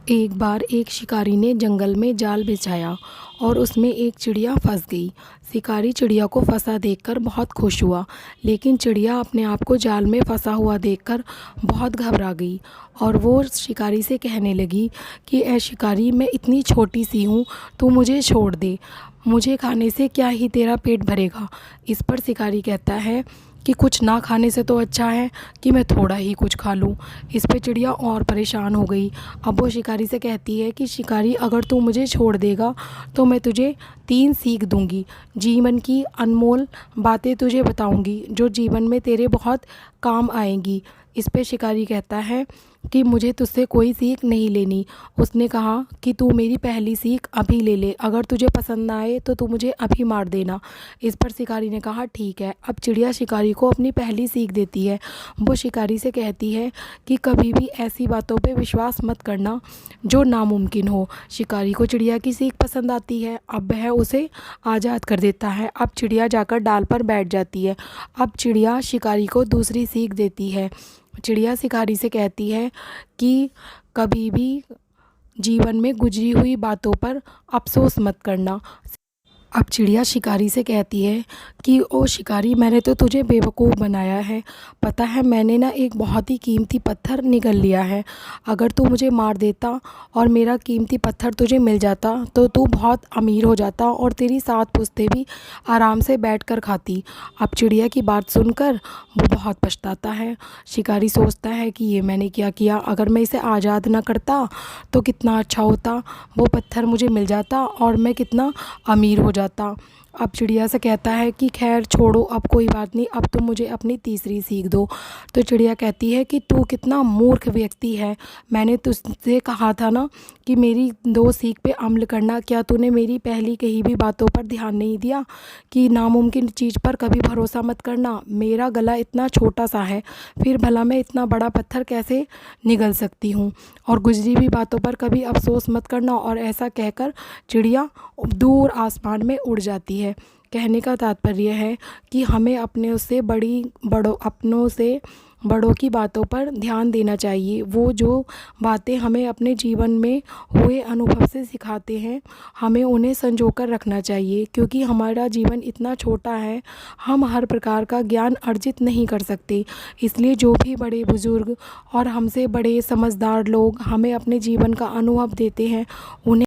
एक बार एक शिकारी ने जंगल में जाल बिछाया और उसमें एक चिड़िया फंस गई। शिकारी चिड़िया को फंसा देखकर बहुत खुश हुआ, लेकिन चिड़िया अपने आप को जाल में फंसा हुआ देखकर बहुत घबरा गई और वो शिकारी से कहने लगी कि ए शिकारी, मैं इतनी छोटी सी हूँ, तू मुझे छोड़ दे। मुझे खाने से क्या ही तेरा पेट भरेगा। इस पर शिकारी कहता है कि कुछ ना खाने से तो अच्छा है कि मैं थोड़ा ही कुछ खा लूँ। इस पे चिड़िया और परेशान हो गई। अब वो शिकारी से कहती है कि शिकारी, अगर तू मुझे छोड़ देगा तो मैं तुझे 3 सीख दूंगी, जीवन की अनमोल बातें तुझे बताऊंगी जो जीवन में तेरे बहुत काम आएंगी। इस पे शिकारी कहता है कि मुझे तुझसे कोई सीख नहीं लेनी। उसने कहा कि तू मेरी पहली सीख अभी ले ले, अगर तुझे पसंद ना आए तो तू मुझे अभी मार देना। इस पर शिकारी ने कहा ठीक है। अब चिड़िया शिकारी को अपनी पहली सीख देती है। वो शिकारी से कहती है कि कभी भी ऐसी बातों पे विश्वास मत करना जो नामुमकिन हो। शिकारी को चिड़िया की सीख पसंद आती है। अब वह उसे आज़ाद कर देता है। अब चिड़िया जाकर डाल पर बैठ जाती है। अब चिड़िया शिकारी को दूसरी सीख देती है। चिड़िया शिकारी से कहती है कि कभी भी जीवन में गुजरी हुई बातों पर अफसोस मत करना। अब चिड़िया शिकारी से कहती है कि ओ शिकारी, मैंने तो तुझे बेवकूफ़ बनाया है। पता है, मैंने ना एक बहुत ही कीमती पत्थर निगल लिया है। अगर तू मुझे मार देता और मेरा कीमती पत्थर तुझे मिल जाता तो तू बहुत अमीर हो जाता और तेरी 7 पुश्तें भी आराम से बैठ कर खाती। अब चिड़िया की बात सुनकर वो बहुत पछताता है। शिकारी सोचता है कि ये मैंने क्या किया, अगर मैं इसे आज़ाद ना करता तो कितना अच्छा होता, वो पत्थर मुझे मिल जाता और मैं कितना अमीर हो जाता। अब चिड़िया से कहता है कि खैर छोड़ो, अब कोई बात नहीं, अब तुम मुझे अपनी तीसरी सीख दो। तो चिड़िया कहती है कि तू कितना मूर्ख व्यक्ति है। मैंने तुझसे कहा था ना कि मेरी 2 सीख पे अमल करना। क्या तूने मेरी पहली कही भी बातों पर ध्यान नहीं दिया कि नामुमकिन चीज़ पर कभी भरोसा मत करना। मेरा गला इतना छोटा सा है, फिर भला मैं इतना बड़ा पत्थर कैसे निगल सकती हूँ। और गुजरी हुई बातों पर कभी अफसोस मत करना। और ऐसा कहकर चिड़िया दूर आसमान में उड़ जाती है। कहने का तात्पर्य है कि हमें अपनों से बड़ों की बातों पर ध्यान देना चाहिए। वो जो बातें हमें अपने जीवन में हुए अनुभव से सिखाते हैं, हमें उन्हें संजो कर रखना चाहिए, क्योंकि हमारा जीवन इतना छोटा है, हम हर प्रकार का ज्ञान अर्जित नहीं कर सकते। इसलिए जो भी बड़े बुजुर्ग और हमसे बड़े समझदार लोग हमें अपने जीवन का अनुभव देते हैं, उन्हें